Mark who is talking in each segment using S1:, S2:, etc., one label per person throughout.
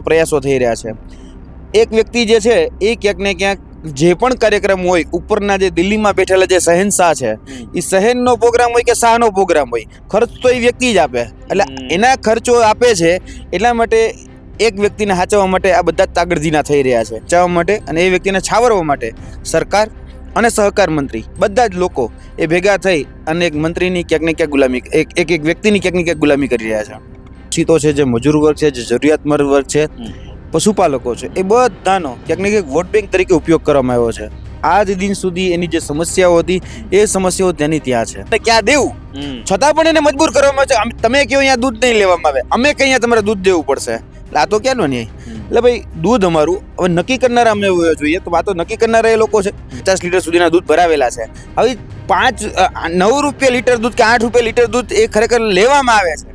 S1: પ્રયાસો થઈ રહ્યા છે। એક વ્યક્તિ જે છે એ ક્યાંક ને ક્યાંક જે પણ કાર્યક્રમ હોય ઉપરના જે દિલ્હીમાં બેઠેલા જે શહેનશાહ છે એ શહેનનો પ્રોગ્રામ હોય કે શાહનો પ્રોગ્રામ હોય, ખર્ચ તો એ વ્યક્તિ જ આપે। એટલે એના ખર્ચો આપે છે એટલા માટે એક વ્યક્તિને સાચવવા માટે આ બધા તાગડધીના થઈ રહ્યા છે, બચાવવા માટે અને એ વ્યક્તિને છાવરવા માટે સરકાર અને સહકાર મંત્રી બધા જ લોકો એ ભેગા થઈ અને એક મંત્રીની ક્યાંક ને ક્યાંક ગુલામી એક વ્યક્તિની ક્યાંક ને ક્યાંક ગુલામી કરી રહ્યા છે। શિક્ષિતો છે, જે મજૂર વર્ગ છે, જે જરૂરિયાતમંદ વર્ગ છે, પશુપાલકો છે, એ બધાનો ક્યાંક ને ક્યાંક વોટ બેંક તરીકે ઉપયોગ કરવામાં આવ્યો છે। આજ દિન સુધી એની જે સમસ્યાઓ હતી એ સમસ્યાઓ તેની ત્યાં છે અને ક્યાં દેવું છતાં પણ એને મજબૂર કરવામાં આવે છે। તમે કહો અહીંયા દૂધ નહીં લેવામાં આવે, અમે કઈ અહીંયા તમારે દૂધ દેવું પડશે, એટલે આ તો ક્યાંનો ન્યાય? એટલે ભાઈ દૂધ અમારું હવે નક્કી કરનારા અમને જોઈએ તો આ તો નક્કી કરનારા એ લોકો છે। 50 લીટર સુધીના દૂધ ભરાવેલા છે, હવે 9 રૂપિયા લીટર દૂધ કે 8 રૂપિયા લીટર દૂધ એ ખરેખર લેવામાં આવે છે,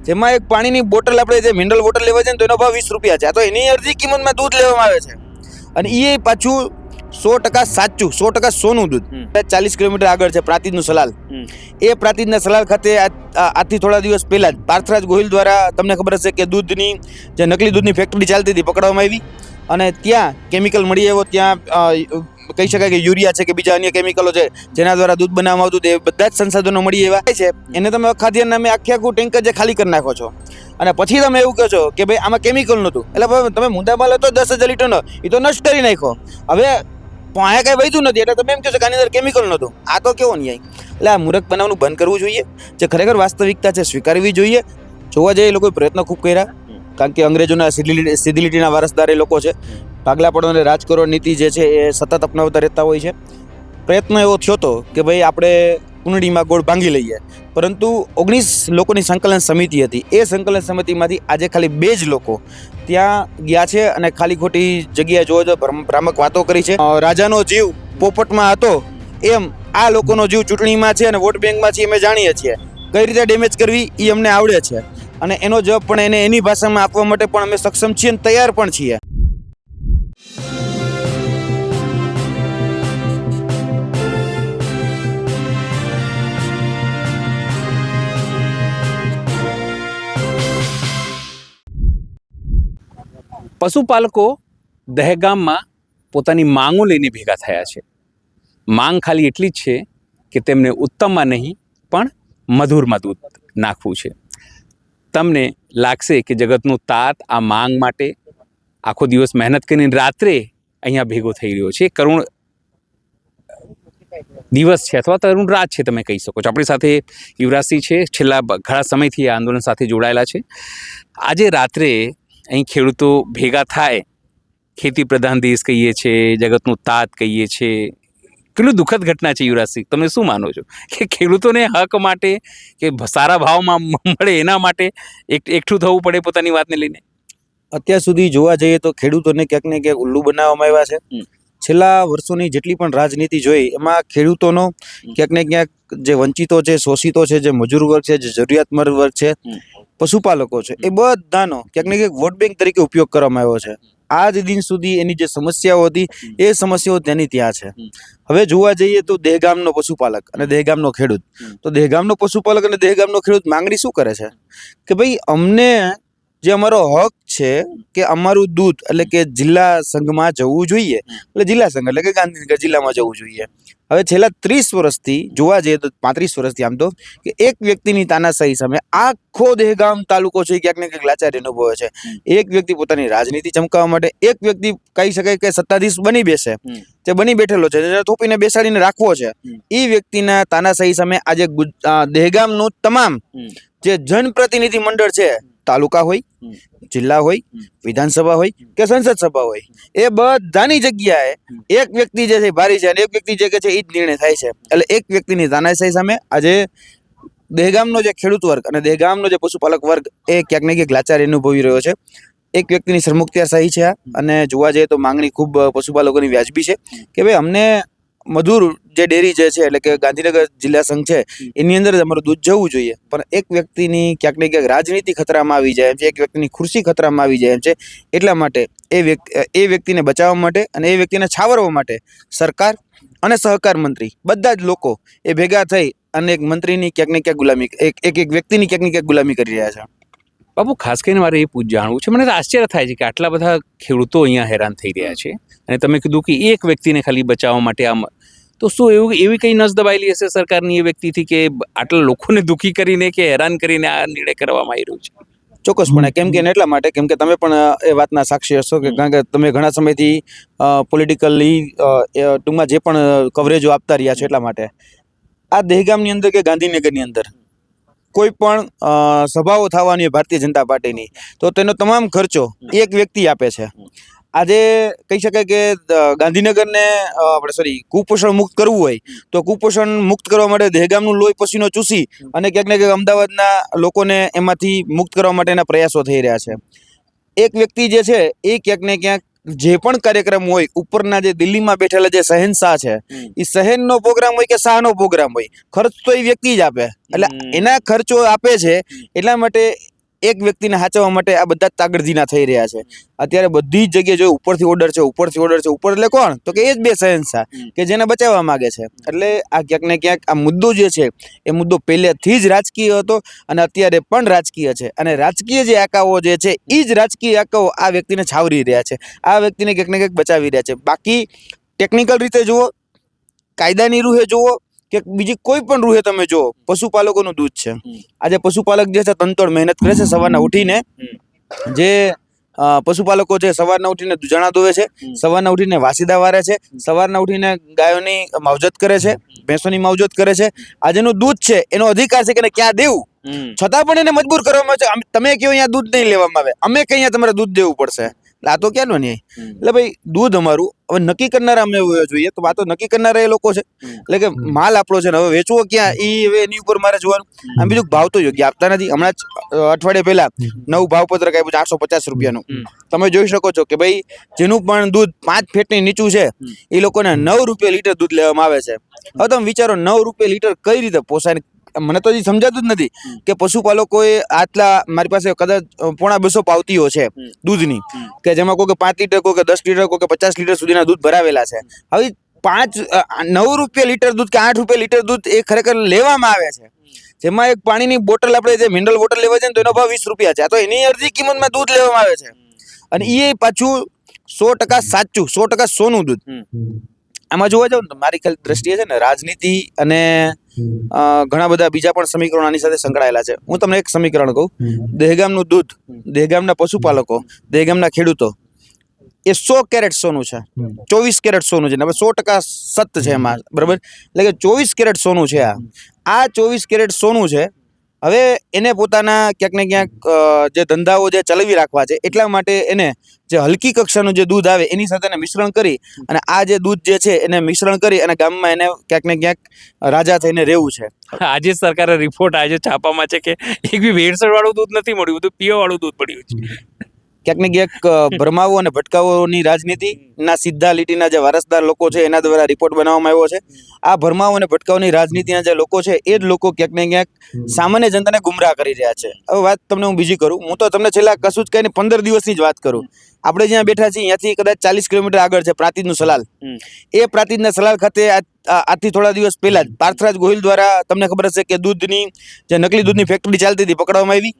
S1: જેમાં એક પાણીની બોટલ આપણે જે મિનરલ બોટલ લેવા જઈએ તો એનો ભાવ 20 રૂપિયા છે, આ તો એની અડધી કિંમતમાં દૂધ લેવામાં આવે છે અને એ પાછું 100% સાચું 100% સોનું દૂધ। 40 કિલોમીટર આગળ છે પ્રાંતિજનું સલાલ, એ પ્રાંતિજના સલાલ ખાતે આજથી થોડા દિવસ પહેલા જ પાર્થરાજ ગોહિલ દ્વારા તમને ખબર હશે કે દૂધની જે નકલી દૂધની ફેક્ટરી ચાલતી હતી પકડવામાં આવી અને ત્યાં કેમિકલ મળી આવ્યો, ત્યાં કહી શકાય કે યુરિયા છે કે બીજા અન્ય કેમિકલો છે જેના દ્વારા દૂધ બનાવવામાં આવતું, તે બધા જ સંસાધનો મળી આવ્યા છે, એને તમે ખાદ્ય નામે આખું ટેન્કર જે ખાલી કરી નાખો છો અને પછી તમે એવું કહો છો કે ભાઈ આમાં કેમિકલ નહોતું, એટલે તમે મુદ્દામાં લો તો 10,000 લીટરનો એ તો નષ્ટ કરી નાખો, હવે અહીંયા કાંઈ વધ્યું નથી એટલે તમે એમ કહો છો કે આની અંદર કેમિકલ નહોતું, આ તો કેવો ન્યાય? એટલે આ મૂર્ખ બનાવવાનું બંધ કરવું જોઈએ, જે ખરેખર વાસ્તવિકતા છે સ્વીકારવી જોઈએ। જોવા જઈએ એ લોકોએ પ્રયત્ન ખૂબ કર્યા, કારણ કે અંગ્રેજોના સીધી લીટીના વારસદાર એ લોકો છે, ભાગલા પડો અને રાજ કરો નીતિ જે છે એ સતત અપનાવતા રહેતા હોય છે। પ્રયત્ન એવો થયો હતો કે ભાઈ આપણે કુંડળીમાં ગોળ ભાંગી લઈએ, પરંતુ 19 લોકોની સંકલન સમિતિ હતી, એ સંકલન સમિતિમાંથી આજે ખાલી 2 જ લોકો ત્યાં ગયા છે અને ખાલી ખોટી જગ્યાએ જોવો તો ભ્રામક વાતો કરી છે। રાજાનો જીવ પોપટમાં હતો એમ આ લોકોનો જીવ ચૂંટણીમાં છે અને વોટ બેંકમાં છે, અમે જાણીએ છીએ કઈ રીતે ડેમેજ કરવી એ અમને આવડે છે અને એનો જવાબ પણ એને એની ભાષામાં આપવા માટે પણ અમે સક્ષમ છીએ અને તૈયાર પણ છીએ।
S2: પશુપાલકો દહેગામમાં પોતાની માંગો લઈને ભેગા થયા છે। માંગ ખાલી એટલી જ છે કે તેમને ઉત્તમમાં નહીં પણ મધુરમાં દૂધ નાખવું છે। તમને લાગશે કે જગતનું તાત આ માંગ માટે આખો દિવસ મહેનત કરીને રાત્રે અહીંયા ભેગો થઈ રહ્યો છે, કરુણ દિવસ છે અથવા તરુણ રાત છે તમે કહી શકો છો। આપણી સાથે યુવરાજસિંહ છે, છેલ્લા ઘણા સમયથી આ આંદોલન સાથે જોડાયેલા છે। આજે રાત્રે અહીં ખેડૂતો ભેગા થાય, ખેતી પ્રધાન દેશ કહીએ છીએ, જગતનું તાત કહીએ છીએ, કેટલું દુઃખદ ઘટના છે યુવરાજસિંહ, તમે શું માનો છો કે ખેડૂતોને હક માટે કે સારા ભાવમાં મળે એના માટે એકઠું થવું પડે પોતાની વાતને લઈને?
S1: અત્યાર સુધી જોવા જઈએ તો ખેડૂતોને ક્યાંક ને ક્યાંક ઉલ્લુ બનાવવામાં આવ્યા છે। છેલ્લા વર્ષોની જેટલી પણ રાજનીતિ જોઈ એમાં ખેડૂતોનો ક્યાંક ને ક્યાંક જે વંચિતો છે, શોષિતો છે, જે મજૂર વર્ગ છે, જે જરૂરિયાતમંદ વર્ગ છે, પશુપાલકો છે, એ બધાનો ક્યાંક ને ક્યાંક વોટ બેંક તરીકે ઉપયોગ કરવામાં આવ્યો છે। આજ દિન સુધી એની જે સમસ્યાઓ હતી એ સમસ્યાઓ તેની ત્યાં છે। હવે જોવા જઈએ તો દહેગામનો પશુપાલક અને દહેગામનો ખેડૂત, તો દહેગામનો પશુપાલક અને દહેગામનો ખેડૂત માંગણી શું કરે છે કે ભાઈ અમને જે અમારો હક છે કે અમારું દૂધ એટલે કે જિલ્લા સંઘમાં જવું જોઈએ, એટલે જિલ્લા સંઘ એટલે કે ગાંધીનગર જિલ્લામાં જવું જોઈએ। હવે છેલ્લા 30 વર્ષથી જોવા જઈએ તો 35 વર્ષથી આમ તો કે એક વ્યક્તિની તાનાશાહી સામે આખો દહેગામ તાલુકો છે ક્યાંક ને ક્યાંક લાચારી અનુભવે છે। એક વ્યક્તિ પોતાની રાજનીતિ ચમકાવવા માટે, એક વ્યક્તિ કહી શકાય કે સત્તાધીશ બની બેસે, જે બની બેઠેલો છે, જેને થોપીને બેસાડીને રાખવો છે, એ વ્યક્તિના તાનાશાહી સામે આજે દહેગામનું તમામ જે જનપ્રતિનિધિ મંડળ છે, તાલુકા હોય, જિલ્લા હોય, વિધાનસભા હોય કે સંસદ સભા હોય, એ બધાની જગ્યાએ એક વ્યક્તિ જે છે ભારી છે અને એક વ્યક્તિ જે કે છે એ જ નિર્ણય થાય છે। એટલે એક વ્યક્તિની તાનાશાહી સામે આજે દહેગામનો જે ખેડૂત વર્ગ અને દહેગામનો જે પશુપાલક વર્ગ એ ક્યાંક ને ક્યાંક લાચારી અનુભવી રહ્યો છે। એક વ્યક્તિની સરમુખત્યારશાહી છે આ, અને જોવા જઈએ તો માંગણી ખૂબ પશુપાલકોની વ્યાજબી છે કે ભાઈ અમને મધુર જે ડેરી જે છે એટલે કે ગાંધીનગર જિલ્લા સંઘ છે એની અંદર જ અમારું દૂધ જવું જોઈએ, પણ એક વ્યક્તિની ક્યાંક ને ક્યાંક રાજનીતિ ખતરામાં આવી જાય એમ છે, એક વ્યક્તિની ખુરશી ખતરામાં આવી જાય એમ છે, એટલા માટે એ વ્યક્તિને બચાવવા માટે અને એ વ્યક્તિને છાવરવા માટે સરકાર અને સહકાર મંત્રી બધા જ લોકો એ ભેગા થઈ અને એક મંત્રીની ક્યાંક ને ક્યાંક ગુલામી, એક વ્યક્તિની ક્યાંક ને ક્યાંક ગુલામી કરી રહ્યા છે।
S2: બાપુ ખાસ કરીને મારે એ જાણવું છે, મને તો આશ્ચર્ય થાય છે કે આટલા બધા ખેડૂતો અહીંયા હેરાન થઈ રહ્યા છે અને તમે કીધું કે એક વ્યક્તિને ખાલી બચાવવા માટે આમ, તો શું એવી કઈ નસ દબાયેલી હશે સરકારની એ વ્યક્તિથી કે આટલા લોકોને દુઃખી કરીને કે હેરાન કરીને આ નિર્ણય કરવામાં આવી રહ્યો છે?
S1: ચોક્કસપણે, કેમ કે એટલા માટે કેમ કે તમે પણ એ વાતના સાક્ષી હશો કે કારણ કે તમે ઘણા સમયથી પોલિટિકલી ટૂંકમાં જે પણ કવરેજો આપતા રહ્યા છો, એટલા માટે આ દહેગામની અંદર કે ગાંધીનગરની અંદર કોઈ પણ સભાઓ થવાની હોય ભારતીય જનતા પાર્ટીની, તો તેનો તમામ ખર્ચો એક વ્યક્તિ આપે છે. આજે કહી શકાય કે ગાંધીનગરને કુપોષણ મુક્ત કરવું હોય તો કુપોષણ મુક્ત કરવા માટે દહેગામનું લોહી પસીનો ચૂસી અને ક્યાંક ને ક્યાંક અમદાવાદના લોકોને એમાંથી મુક્ત કરવા માટેના પ્રયાસો થઈ રહ્યા છે. એક વ્યક્તિ જે છે એ ક્યાંક ને ક્યાંક જે પણ કાર્યક્રમ હોય, ઉપરના જે દિલ્હીમાં બેઠેલા જે શહેનશાહ છે, એ શહેનનો પ્રોગ્રામ હોય કે શાહનો પ્રોગ્રામ હોય, ખર્ચ તો એ વ્યક્તિ જ આપે. એટલે એના ખર્ચો આપે છે, એટલા માટે એક વ્યક્તિને સાચવવા માટે આ બધા જ તાગડધીના થઈ રહ્યા છે. અત્યારે બધી જ જગ્યાએ જો ઉપરથી ઓર્ડર છે, ઉપરથી ઓર્ડર છે. ઉપર એટલે કોણ? તો કે એ જ બે શહેનશાહ કે જેને બચાવવા માંગે છે. એટલે આ ક્યાંક ને ક્યાંક આ મુદ્દો જે છે એ મુદ્દો પહેલેથી જ રાજકીય હતો અને અત્યારે પણ રાજકીય છે. અને રાજકીય જે આંકાઓ જે છે એ જ રાજકીય આંકાઓ આ વ્યક્તિને છાવરી રહ્યા છે, આ વ્યક્તિને ક્યાંક ને ક્યાંક બચાવી રહ્યા છે. બાકી ટેકનિકલ રીતે જુઓ, કાયદાની રૂહે જુઓ કે બીજી કોઈ પણ રૂહે તમે જુઓ, પશુપાલકોનું દૂધ છે. આજે પશુપાલક જે છે તનતોડ મહેનત કરે છે. સવારના ઉઠીને જે પશુપાલકો છે સવારના ઉઠીને દૂધણા દોવે છે, સવારના ઉઠીને વાસીદા વારે છે, સવારના ઉઠીને ગાયોની માવજત કરે છે, ભેંસોની માવજત કરે છે. આજેનું દૂધ છે એનો અધિકાર છે કે ક્યાં દેવું, છતાં પણ એને મજબૂર કરવામાં આવે છે. તમે કહો અહીંયા દૂધ નહીં લેવામાં આવે, અમે કઈ અહીંયા તમારે દૂધ દેવું પડશે. આ તો ક્યાંનો ન્યાય? એટલે ભાઈ દૂધ અમારું હવે નક્કી કરનારા અમે જોઈએ તો આ તો નક્કી કરનારા એ લોકો છે. એટલે કે માલ આપણો છે ને હવે વેચવો ક્યાં, એ હવે એની ઉપર મારે જોવાનું. આમ બીજું ભાવ તો યોગ્ય આપતા નથી. હમણાં જ અઠવાડિયે પહેલા નવું ભાવપત્રક આપ્યું છે 850 રૂપિયાનું. તમે જોઈ શકો છો કે ભાઈ જેનું પણ દૂધ 5 ફેટની નીચું છે એ લોકોને 9 રૂપિયા લીટર દૂધ લેવામાં આવે છે. હવે તમે વિચારો 9 રૂપિયા લીટર કઈ રીતે પોસાય? મને તો હજી સમજાતું જ નથી કે પશુપાલકોએ આટલા, મારી પાસે કદાચ 250 પાવતીઓ છે દૂધની, કે જેમાં કોઈ કે 5 લીટર, કોઈ કે 10 લીટર, કોઈ કે 50 લીટર સુધીના દૂધ ભરાવેલા છે. હવે 9 રૂપિયા લીટર દૂધ કે 8 રૂપિયા લીટર દૂધ એ ખરેખર લેવામાં આવે છે, જેમાં એક પાણીની બોટલ, આપણે જે મિનરલ બોટલ લેવા છે ને તો એનો ભાવ 20 રૂપિયા છે. આ તો એની અડધી કિંમતમાં દૂધ લેવામાં આવે છે. અને એ પાછું 100% સાચું, 100% સોનું દૂધ. આમાં જોવા જાવ ને તો મારી દ્રષ્ટિએ છે ને રાજનીતિ અને ઘણા બધા બીજા પણ સમીકરણો આની સાથે સંકળાયેલા છે. હું તમને એક સમીકરણ કહું. દહેગામનું દૂધ, દહેગામના પશુપાલકો, દહેગામના ખેડૂતો એ 100 કેરેટ સોનું છે, 24 કેરેટ સોનું છે. હવે 100% સત છે એમાં, બરાબર? એટલે કે 24 કેરેટ સોનું છે. આ 24 કેરેટ સોનું છે. હવે એને પોતાના ક્યાંક ને ક્યાંક જે ધંધાઓ જે ચલાવી રાખવા છે, એટલા માટે એને જે હલકી કક્ષાનું જે દૂધ આવે એની સાથે એને મિશ્રણ કરી અને આ જે દૂધ જે છે એને મિશ્રણ કરી અને ગામમાં એને ક્યાંક ને ક્યાંક રાજા થઈને રહેવું છે.
S2: આજે સરકારે રિપોર્ટ આજે છાપામાં છે કે એક બી ભેળસેળ વાળું દૂધ નથી મળ્યું, બધું પીવા વાળું દૂધ પડ્યું છે.
S1: ક્યાંક ને ક્યાંક ભરમાવો અને ભટકાવોની રાજનીતિના સીધા લીટીના જે વારસદાર લોકો છે એના દ્વારા રિપોર્ટ બનાવવામાં આવ્યો છે. આ ભરમાવો અને ભટકાવની રાજનીતિના જે લોકો છે એ જ લોકો ક્યાંક ને ક્યાંક સામાન્ય જનતાને ગુમરાહ કરી રહ્યા છે. હવે વાત તમને હું બીજી કરું. હું તો તમને છેલ્લા કશું જ કહીને 15 દિવસની જ વાત કરું. આપણે જ્યાં બેઠા છીએ અહીંયાથી કદાચ 40 કિલોમીટર આગળ છે પ્રાંતિજનું સલાલ. એ પ્રાંતિજના સલાલ ખાતે આજથી થોડા દિવસ પહેલા જ પાર્થરાજ ગોહિલ દ્વારા તમને ખબર હશે કે દૂધની જે નકલી દૂધની ફેક્ટરી ચાલતી હતી પકડવામાં આવી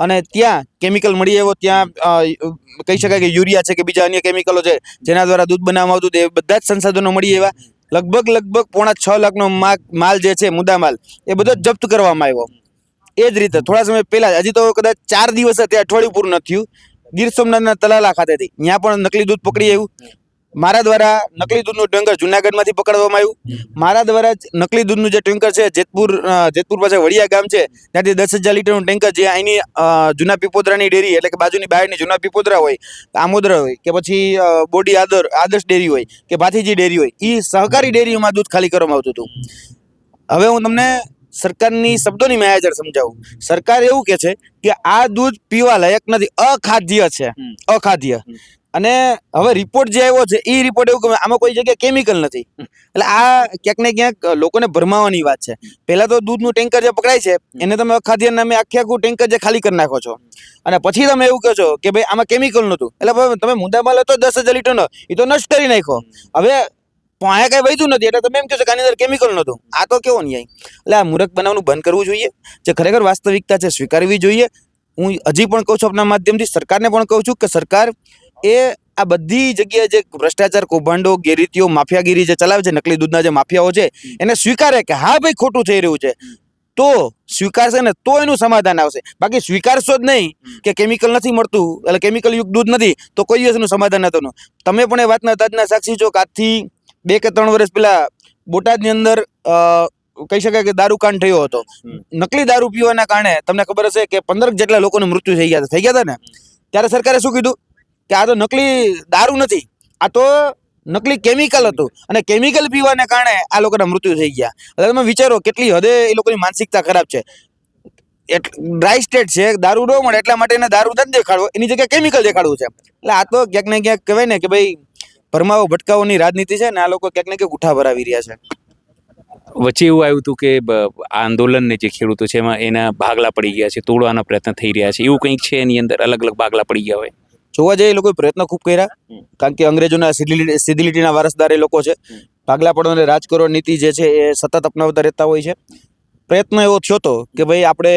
S1: અને ત્યાં કેમિકલ મળી આવ્યો. ત્યાં કહી શકાય કે યુરિયા છે કે બીજા અન્ય કેમિકલો છે જેના દ્વારા દૂધ બનાવવામાં આવતું, તે બધા જ સંસાધનો મળી આવ્યા. લગભગ 5.5 લાખનો માલ જે છે, મુદ્દા માલ, એ બધો જપ્ત કરવામાં આવ્યો. એ જ રીતે થોડા સમય પહેલા, હજી તો કદાચ 4 દિવસ ત્યાં અઠવાડિયું પૂરું નથી થયું, ગીર સોમનાથના તલાલા ખાતેથી ત્યાં પણ નકલી દૂધ પકડી આવ્યું. મારા દ્વારા નકલી દૂધનું ટેન્કર જુનાગઢમાંથી પકડવામાં આવ્યું. મારા દ્વારા નકલી દૂધનું જે ટેન્કર છે જેતપુર પાસે વડિયા ગામ છે ત્યાંથી 10,000 લીટરનું ટેન્કર, જે અહીંની જૂના પીપોદરાની ડેરી, એટલે કે બાજુની બહારની જૂના પીપોદરા હોય, આમોદરા હોય કે પછી બોડી આદર્શ ડેરી હોય કે ભાથીજી ડેરી હોય, એ સહકારી ડેરીઓમાં દૂધ ખાલી કરવામાં આવતું હતું. હવે હું તમને સરકારની શબ્દોની માયાજાળ સમજાવું. સરકાર એવું કે છે કે આ દૂધ પીવા લાયક નથી, અખાદ્ય છે, અખાદ્ય. અને હવે રિપોર્ટ જે આવ્યો છે એ રિપોર્ટ એવું કે આમાં કોઈ જગ્યાએ કેમિકલ નથી. એટલે આ ક્યાંક ને ક્યાંક લોકોને ભરમાવાની વાત છે. પહેલા તો દૂધનું ટેન્કર જે પકડાય છે એને તમે અખાદ્ય નામે આખું ટેન્કર જે ખાલી કરી નાખો છો અને પછી તમે એવું કહો છો કે ભાઈ આમાં કેમિકલ નહોતું. એટલે તમે મુદ્દામાલ હતો 10,000 લીટરનો, એ તો નષ્ટ કરી નાખ્યો. હવે અહીંયા કઈ વધ્યું નથી એટલે તમે એમ કહો છો કે આની અંદર કેમિકલ નહોતું. આ તો કેવો ન્યાય? એટલે આ મૂર્ખ બનાવવાનું બંધ કરવું જોઈએ. જે ખરેખર વાસ્તવિકતા છે સ્વીકારવી જોઈએ. હું હજી પણ કહું છું આપના માધ્યમથી, સરકારને પણ કહું છું કે સરકાર એ આ બધી જગ્યાએ જે ભ્રષ્ટાચાર, કૌભાંડો, ગેરરીતિઓ, માફિયાગીરી જે ચલાવે છે, નકલી દૂધના જે માફિયાઓ છે, એને સ્વીકારે કે હા ભાઈ ખોટું થઈ રહ્યું છે, તો સ્વીકારશે ને તો એનું સમાધાન આવશે. બાકી સ્વીકારશો જ નહીં કે કેમિકલ નથી મળતું, એટલે કેમિકલ યુક્ત દૂધ નથી, તો કોઈ દિવસ એનું સમાધાન નતું. તમે પણ એ વાતના તાજના સાક્ષી છો કે આજથી 2 કે 3 વર્ષ પહેલા બોટાદની અંદર કહી શકાય કે દારૂકાંડ થયો હતો. નકલી દારૂ પીવાના કારણે તમને ખબર હશે કે 15 જેટલા લોકોનું મૃત્યુ થઈ ગયા હતા ને. ત્યારે સરકારે શું કીધું કે આ તો નકલી દારૂ નથી, આ તો નકલી કેમિકલ હતું, અને કેમિકલ પીવાને કારણે આ લોકોના મૃત્યુ થઈ ગયા. એટલે તમે વિચારો કેટલી હદે એ લોકોની માનસિકતા ખરાબ છે. ડ્રાય સ્ટેટ છે, દારૂ ન મળે એટલા માટે એને દારૂ નથી દેખાડવો, એની જગ્યાએ કેમિકલ દેખાડવું છે. એટલે આ તો ક્યાંક ને ક્યાંક કહેવાય ને કે ભાઈ ભરમાવો ભટકાવોની રાજનીતિ છે ને, આ લોકો ક્યાંક ને ક્યાંક ઉઠા ભરાવી રહ્યા છે.
S2: વચ્ચે એવું આવ્યું હતું કે આ આંદોલનને જે ખેડૂતો છે એમાં એના ભાગલા પડી ગયા છે, તોડવાના પ્રયત્ન થઈ રહ્યા છે, એવું કંઈક છે એની અંદર અલગ અલગ ભાગલા પડી ગયા હોય?
S1: જોવા જઈએ એ લોકોએ પ્રયત્ન ખૂબ કર્યા, કારણ કે અંગ્રેજોના સીધી લીટીના વારસદાર એ લોકો છે. ભાગલા પડો અને રાજ કરો નીતિ જે છે એ સતત અપનાવતા રહેતા હોય છે. પ્રયત્ન એવો થયો હતો કે ભાઈ આપણે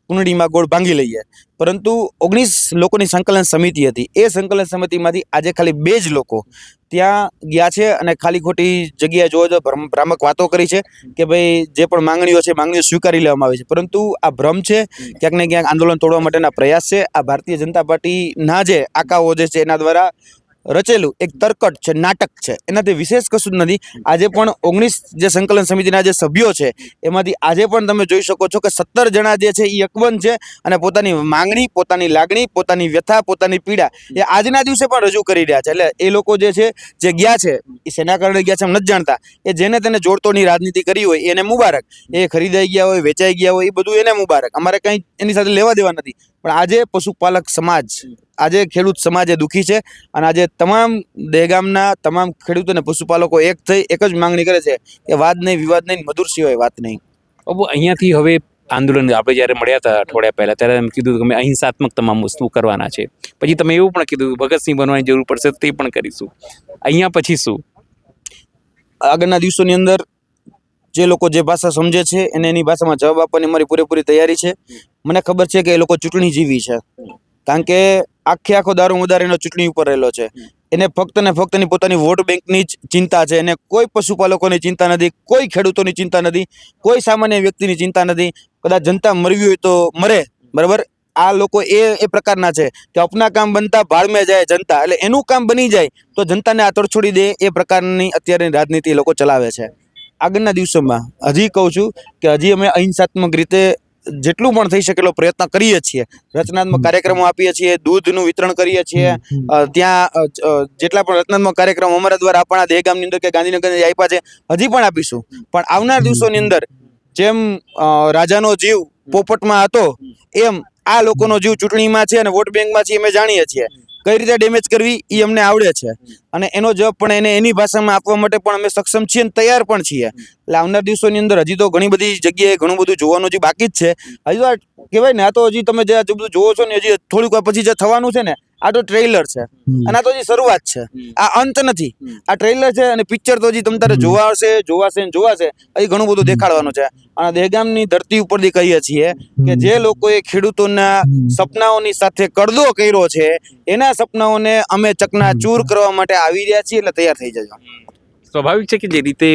S1: કુંડળીમાં ગોળ ભાંગી લઈએ, પરંતુ 19 લોકોની સંકલન સમિતિ હતી. એ સંકલન સમિતિમાંથી આજે ખાલી 2 જ લોકો ત્યાં ગયા છે અને ખાલી ખોટી જગ્યાએ જોવો તો ભ્રામક વાતો કરી છે કે ભાઈ જે પણ માંગણીઓ છે માંગણીઓ સ્વીકારી લેવામાં આવે છે. પરંતુ આ ભ્રમ છે, ક્યાંક ને ક્યાંક આંદોલન તોડવા માટેના પ્રયાસ છે. આ ભારતીય જનતા પાર્ટીના જે આકાઓ જે છે એના દ્વારા રચેલું એક તરકટ છે, નાટક છે, એનાથી વિશેષ કશું જ નથી. આજે પણ 19 જે સંકલન સમિતિના જે સભ્યો છે એમાંથી આજે પણ તમે જોઈ શકો છો કે 17 જણા જે છે એ અકબંધ છે અને પોતાની માંગણી, પોતાની લાગણી, પોતાની વ્યથા, પોતાની પીડા એ આજના દિવસે પણ રજૂ કરી રહ્યા છે. એટલે એ લોકો જે છે જે ગયા છે એ શેના કારણે ગયા છે એમ નથી જાણતા. એ જેને તેને જોડતોડની રાજનીતિ કરી હોય એને મુબારક, એ ખરીદાઈ ગયા હોય, વેચાઈ ગયા હોય, એ બધું એને મુબારક, અમારે કંઈ એની સાથે લેવા દેવા નથી. પણ આજે પશુપાલક સમાજ, આજે ખેડૂત સમાજ એ દુઃખી છે, અને આજે તમામ દહેગામના તમામ ખેડૂતો અને પશુપાલકો એક થઈ એક જ માંગણી કરે છે કે વાદ નહીં, વિવાદ નહીં, મધુર સિવાય વાત નહીં.
S2: અહીંયાથી હવે આંદોલન આપણે જ્યારે મળ્યા હતા અઠવાડિયા પહેલા, ત્યારે તમે કીધું કે અમે અહિંસાત્મક તમામ વસ્તુ કરવાના છે. પછી તમે એવું પણ કીધું ભગતસિંહ બનવાની જરૂર પડશે તે પણ કરીશું. અહીંયા પછી શું?
S1: આગળના દિવસોની અંદર જે લોકો જે ભાષા સમજે છે એને એની ભાષામાં જવાબ આપવાની મારી પૂરેપૂરી તૈયારી છે. મને ખબર છે કે એ લોકો ચૂંટણી જીવી છે, કારણ કે આખો દારૂમદાર એનો ચૂંટણી ઉપર રહેલો છે. એને ફક્ત ને ફક્ત એની પોતાની વોટ બેંકની જ ચિંતા છે. એને કોઈ પશુપાલકોની ચિંતા નથી, કોઈ ખેડૂતોની ચિંતા નથી, કોઈ સામાન્ય વ્યક્તિની ચિંતા નથી. કદાચ જનતા મરવી હોય તો મરે, બરાબર. આ લોકો એ પ્રકારના છે કે અપના કામ બનતા ભાડ મેં જાય જનતા, એટલે એનું કામ બની જાય તો જનતાને આ તડછોડી દે, એ પ્રકારની અત્યારની રાજનીતિ એ લોકો ચલાવે છે. આગળના દિવસોમાં હજી કહું છું કે હજી અમે અહિંસાત્મક રીતે જેટલું પણ થઈ શકેલો પ્રયત્ન કરીએ છીએ. રચનાત્મક કાર્યક્રમો આપીએ છીએ, દૂધનું વિતરણ કરીએ છીએ. ત્યાં જેટલા પણ રચનાત્મક કાર્યક્રમો અમારા દ્વારા આપણા દહેગામની અંદર કે ગાંધીનગરની આપ્યા છે હજી પણ આપીશું. પણ આવનાર દિવસોની અંદર જેમ રાજાનો જીવ પોપટમાં હતો એમ આ લોકોનો જીવ ચૂંટણીમાં છે અને વોટ બેંકમાં છે. અમે જાણીએ છીએ કઈ રીતે ડેમેજ કરવી એ અમને આવડે છે, અને એનો જવાબ પણ એને એની ભાષામાં આપવા માટે પણ અમે સક્ષમ છીએ અને તૈયાર પણ છીએ. એટલે આવનાર દિવસોની અંદર હજી તો ઘણી બધી જગ્યાએ ઘણું બધું જોવાનું હજી બાકી જ છે. હજી તો કહેવાય ને, આ તો હજી તમે જે બધું જોવો છો ને, હજી થોડીક વાર પછી જે થવાનું છે ને, આ તો ટ્રેલર છે, અને આ તો હજી શરૂઆત છે, આ અંત નથી. આ ટ્રેલર છે, અને પિક્ચર તો હજી તમ તારે જોવાશે હજી ઘણું બધું દેખાડવાનું છે. અને દહેગામની ધરતી ઉપરથી કહીએ છીએ કે જે લોકોએ ખેડૂતોના સપનાઓની સાથે કડદો કર્યો છે, એના સપનાઓને અમે ચકનાચૂર કરવા માટે આવી રહ્યા છીએ. એટલે તૈયાર થઈ જજો.
S2: સ્વાભાવિક છે કે જે રીતે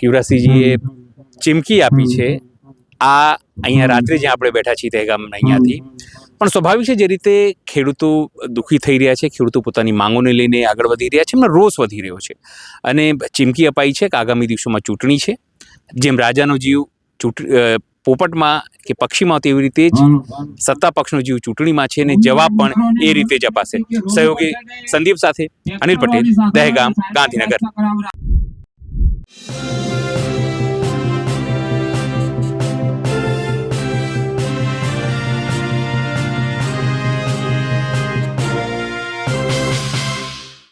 S2: યુવરાજસિંહજીએ ચીમકી આપી છે, આ અહીંયા રાત્રે જ્યાં આપણે બેઠા છીએ દહેગામના અહીંયાથી, પણ સ્વાભાવિક છે જે રીતે ખેડૂતો દુઃખી થઈ રહ્યા છે, ખેડૂતો પોતાની માંગોને લઈને આગળ વધી રહ્યા છે, એમનો રોષ વધી રહ્યો છે, અને ચીમકી અપાઈ છે કે આગામી દિવસોમાં ચૂંટણી છે. જેમ રાજાનો જીવ પોપટમાં કે પક્ષીમાં, તેવી રીતે જ સત્તા પક્ષનો જીવ ચૂંટણીમાં છે, અને જવાબ પણ એ રીતે જ અપાશે. સહયોગી સંદીપ સાથે અનિલ પટેલ, દહેગામ, ગાંધીનગર.